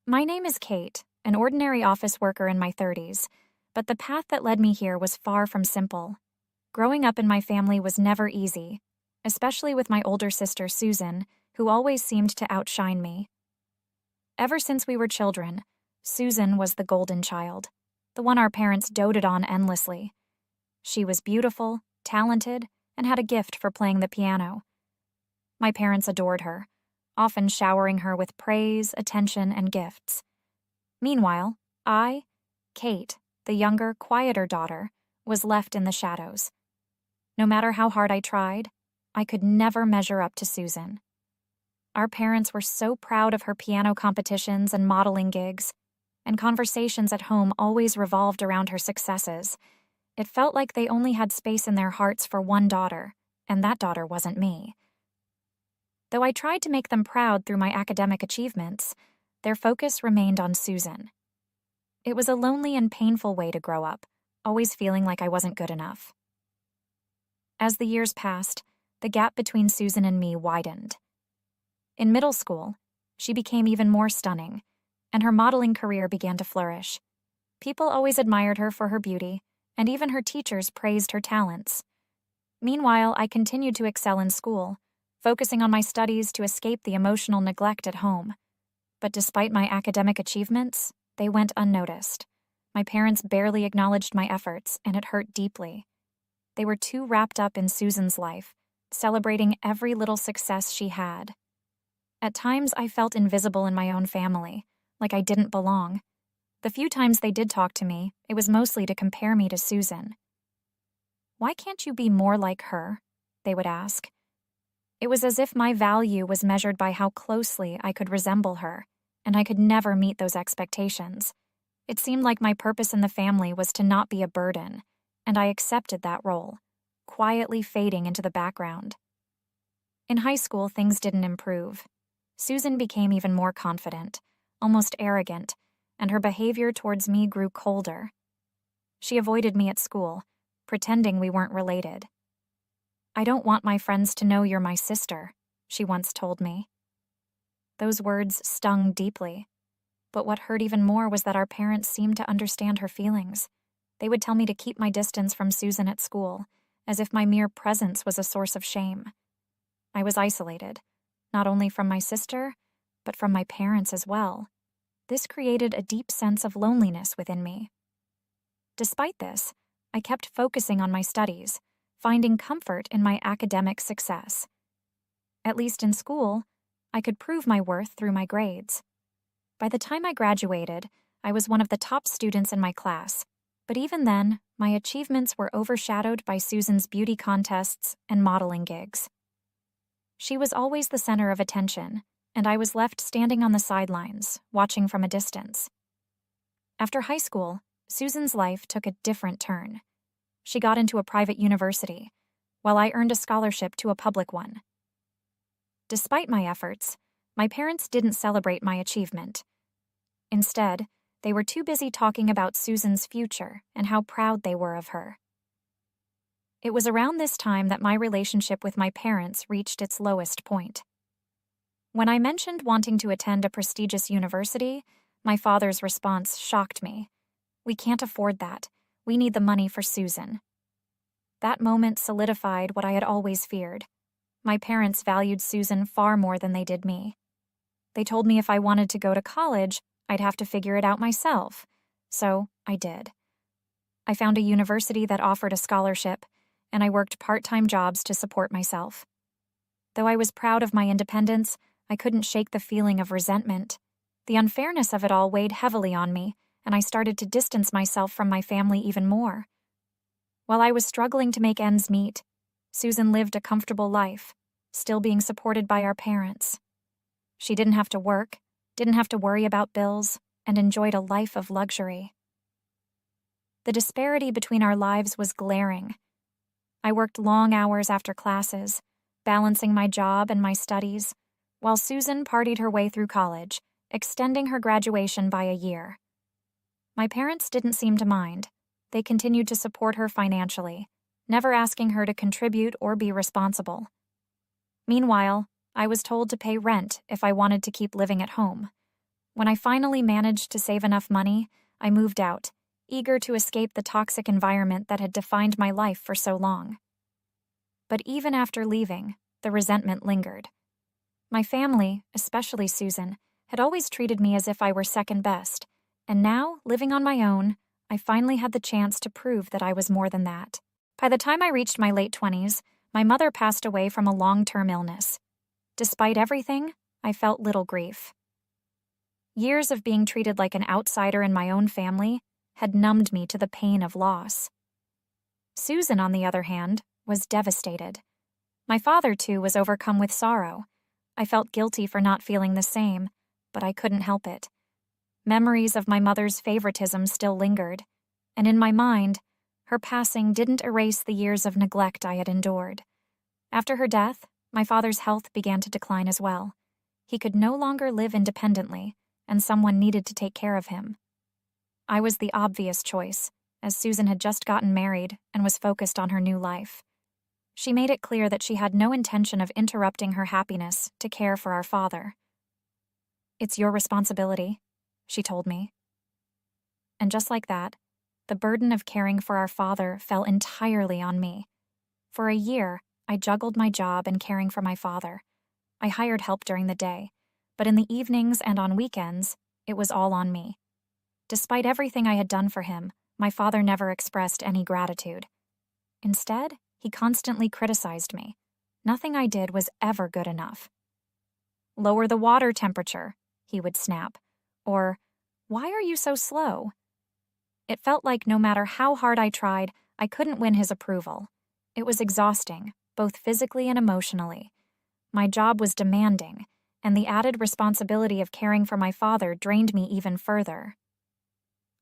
My name is Kate, an ordinary office worker in my 30s, but the path that led me here was far from simple. Growing up in my family was never easy, especially with my older sister Susan, who always seemed to outshine me. Ever since we were children, Susan was the golden child, the one our parents doted on endlessly. She was beautiful, talented, and had a gift for playing the piano. My parents adored her, often showering her with praise, attention, and gifts. Meanwhile, I, Kate, the younger, quieter daughter, was left in the shadows. No matter how hard I tried, I could never measure up to Susan. Our parents were so proud of her piano competitions and modeling gigs, and conversations at home always revolved around her successes. It felt like they only had space in their hearts for one daughter, and that daughter wasn't me. Though I tried to make them proud through my academic achievements, their focus remained on Susan. It was a lonely and painful way to grow up, always feeling like I wasn't good enough. As the years passed, the gap between Susan and me widened. In middle school, she became even more stunning, and her modeling career began to flourish. People always admired her for her beauty, and even her teachers praised her talents. Meanwhile, I continued to excel in school, focusing on my studies to escape the emotional neglect at home. But despite my academic achievements, they went unnoticed. My parents barely acknowledged my efforts, and it hurt deeply. They were too wrapped up in Susan's life, celebrating every little success she had. At times, I felt invisible in my own family, like I didn't belong. The few times they did talk to me, it was mostly to compare me to Susan. "Why can't you be more like her?" they would ask. It was as if my value was measured by how closely I could resemble her, and I could never meet those expectations. It seemed like my purpose in the family was to not be a burden, and I accepted that role, quietly fading into the background. In high school, things didn't improve. Susan became even more confident, almost arrogant, and her behavior towards me grew colder. She avoided me at school, pretending we weren't related. "I don't want my friends to know you're my sister," she once told me. Those words stung deeply, but what hurt even more was that our parents seemed to understand her feelings. They would tell me to keep my distance from Susan at school, as if my mere presence was a source of shame. I was isolated, not only from my sister, but from my parents as well. This created a deep sense of loneliness within me. Despite this, I kept focusing on my studies, finding comfort in my academic success. At least in school, I could prove my worth through my grades. By the time I graduated, I was one of the top students in my class, but even then, my achievements were overshadowed by Susan's beauty contests and modeling gigs. She was always the center of attention, and I was left standing on the sidelines, watching from a distance. After high school, Susan's life took a different turn. She got into a private university, while I earned a scholarship to a public one. Despite my efforts, my parents didn't celebrate my achievement. Instead, they were too busy talking about Susan's future and how proud they were of her. It was around this time that my relationship with my parents reached its lowest point. When I mentioned wanting to attend a prestigious university, my father's response shocked me. "We can't afford that. We need the money for Susan." That moment solidified what I had always feared. My parents valued Susan far more than they did me. They told me if I wanted to go to college, I'd have to figure it out myself. So I did. I found a university that offered a scholarship, and I worked part-time jobs to support myself. Though I was proud of my independence, I couldn't shake the feeling of resentment. The unfairness of it all weighed heavily on me, and I started to distance myself from my family even more. While I was struggling to make ends meet, Susan lived a comfortable life, still being supported by our parents. She didn't have to work, didn't have to worry about bills, and enjoyed a life of luxury. The disparity between our lives was glaring. I worked long hours after classes, balancing my job and my studies, while Susan partied her way through college, extending her graduation by a year. My parents didn't seem to mind. They continued to support her financially, never asking her to contribute or be responsible. Meanwhile, I was told to pay rent if I wanted to keep living at home. When I finally managed to save enough money, I moved out, eager to escape the toxic environment that had defined my life for so long. But even after leaving, the resentment lingered. My family, especially Susan, had always treated me as if I were second best, and now, living on my own, I finally had the chance to prove that I was more than that. By the time I reached my late 20s, my mother passed away from a long-term illness. Despite everything, I felt little grief. Years of being treated like an outsider in my own family had numbed me to the pain of loss. Susan, on the other hand, was devastated. My father, too, was overcome with sorrow. I felt guilty for not feeling the same, but I couldn't help it. Memories of my mother's favoritism still lingered, and in my mind, her passing didn't erase the years of neglect I had endured. After her death, my father's health began to decline as well. He could no longer live independently, and someone needed to take care of him. I was the obvious choice, as Susan had just gotten married and was focused on her new life. She made it clear that she had no intention of interrupting her happiness to care for our father. "It's your responsibility," she told me. And just like that, the burden of caring for our father fell entirely on me. For a year, I juggled my job and caring for my father. I hired help during the day, but in the evenings and on weekends, it was all on me. Despite everything I had done for him, my father never expressed any gratitude. Instead, he constantly criticized me. Nothing I did was ever good enough. "Lower the water temperature," he would snap. Or, "Why are you so slow?" It felt like no matter how hard I tried, I couldn't win his approval. It was exhausting, both physically and emotionally. My job was demanding, and the added responsibility of caring for my father drained me even further.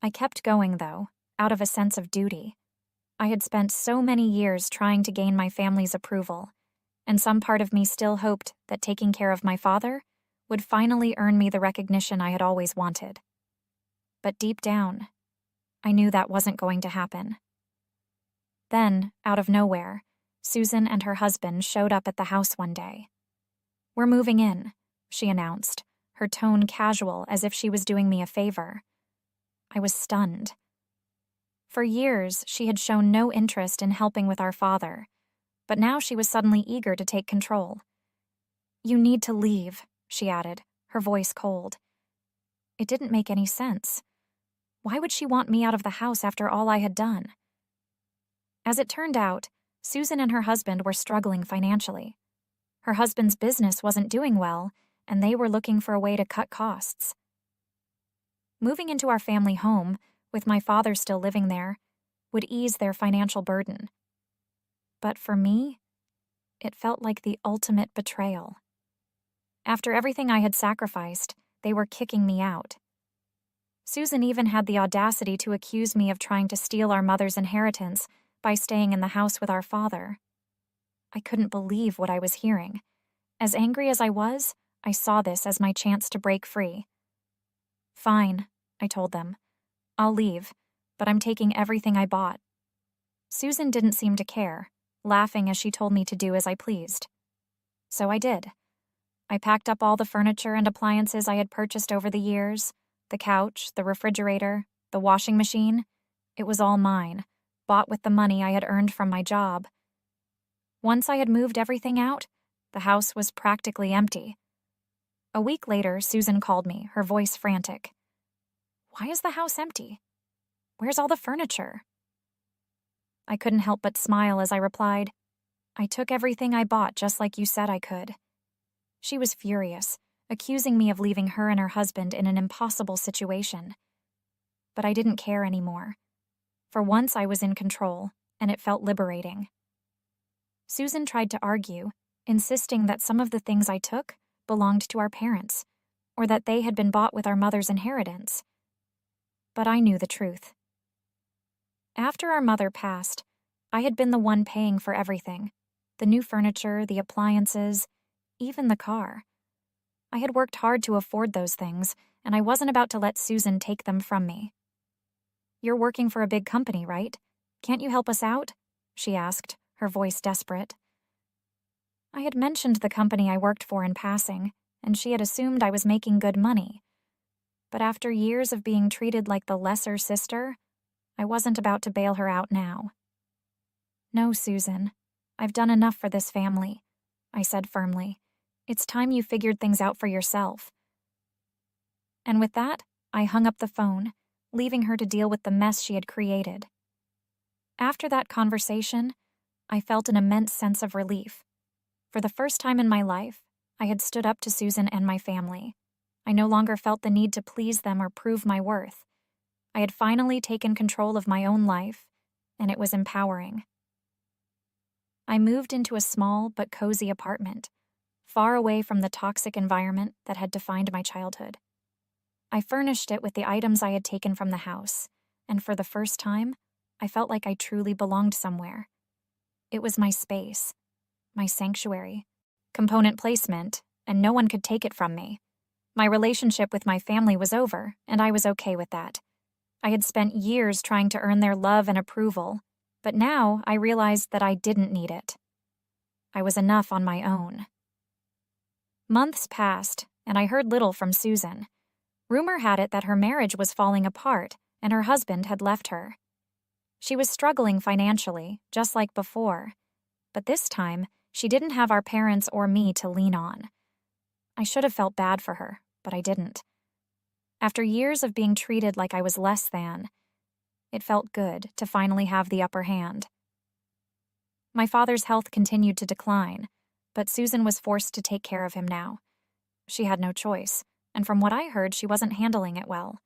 I kept going, though, out of a sense of duty. I had spent so many years trying to gain my family's approval, and some part of me still hoped that taking care of my father would finally earn me the recognition I had always wanted. But deep down, I knew that wasn't going to happen. Then, out of nowhere, Susan and her husband showed up at the house one day. "We're moving in," she announced, her tone casual as if she was doing me a favor. I was stunned. For years, she had shown no interest in helping with our father, but now she was suddenly eager to take control. "You need to leave," she added, her voice cold. It didn't make any sense. Why would she want me out of the house after all I had done? As it turned out, Susan and her husband were struggling financially. Her husband's business wasn't doing well, and they were looking for a way to cut costs. Moving into our family home, with my father still living there, would ease their financial burden. But for me, it felt like the ultimate betrayal. After everything I had sacrificed, they were kicking me out. Susan even had the audacity to accuse me of trying to steal our mother's inheritance by staying in the house with our father. I couldn't believe what I was hearing. As angry as I was, I saw this as my chance to break free. "Fine," I told them. "I'll leave, but I'm taking everything I bought." Susan didn't seem to care, laughing as she told me to do as I pleased. So I did. I packed up all the furniture and appliances I had purchased over the years, the couch, the refrigerator, the washing machine. It was all mine, bought with the money I had earned from my job. Once I had moved everything out, the house was practically empty. A week later, Susan called me, her voice frantic. "Why is the house empty? Where's all the furniture?" I couldn't help but smile as I replied, "I took everything I bought just like you said I could." She was furious, accusing me of leaving her and her husband in an impossible situation. But I didn't care anymore. For once I was in control, and it felt liberating. Susan tried to argue, insisting that some of the things I took belonged to our parents, or that they had been bought with our mother's inheritance. But I knew the truth. After our mother passed, I had been the one paying for everything: the new furniture, the appliances, even the car. I had worked hard to afford those things, and I wasn't about to let Susan take them from me. "You're working for a big company, right? Can't you help us out?" she asked, her voice desperate. I had mentioned the company I worked for in passing, and she had assumed I was making good money. But after years of being treated like the lesser sister, I wasn't about to bail her out now. "No, Susan. I've done enough for this family," I said firmly. "It's time you figured things out for yourself." And with that, I hung up the phone, leaving her to deal with the mess she had created. After that conversation, I felt an immense sense of relief. For the first time in my life, I had stood up to Susan and my family. I no longer felt the need to please them or prove my worth. I had finally taken control of my own life, and it was empowering. I moved into a small but cozy apartment, far away from the toxic environment that had defined my childhood. I furnished it with the items I had taken from the house, and for the first time, I felt like I truly belonged somewhere. It was my space, my sanctuary, component placement, and no one could take it from me. My relationship with my family was over, and I was okay with that. I had spent years trying to earn their love and approval, but now I realized that I didn't need it. I was enough on my own. Months passed, and I heard little from Susan. Rumor had it that her marriage was falling apart, and her husband had left her. She was struggling financially, just like before, but this time, she didn't have our parents or me to lean on. I should have felt bad for her, but I didn't. After years of being treated like I was less than, it felt good to finally have the upper hand. My father's health continued to decline, but Susan was forced to take care of him now. She had no choice, and from what I heard, she wasn't handling it well.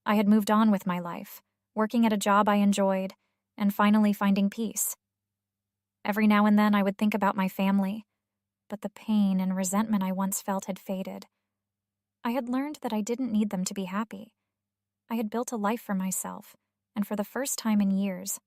I had moved on with my life, working at a job I enjoyed, and finally finding peace. Every now and then I would think about my family, but the pain and resentment I once felt had faded. I had learned that I didn't need them to be happy. I had built a life for myself, and for the first time in years,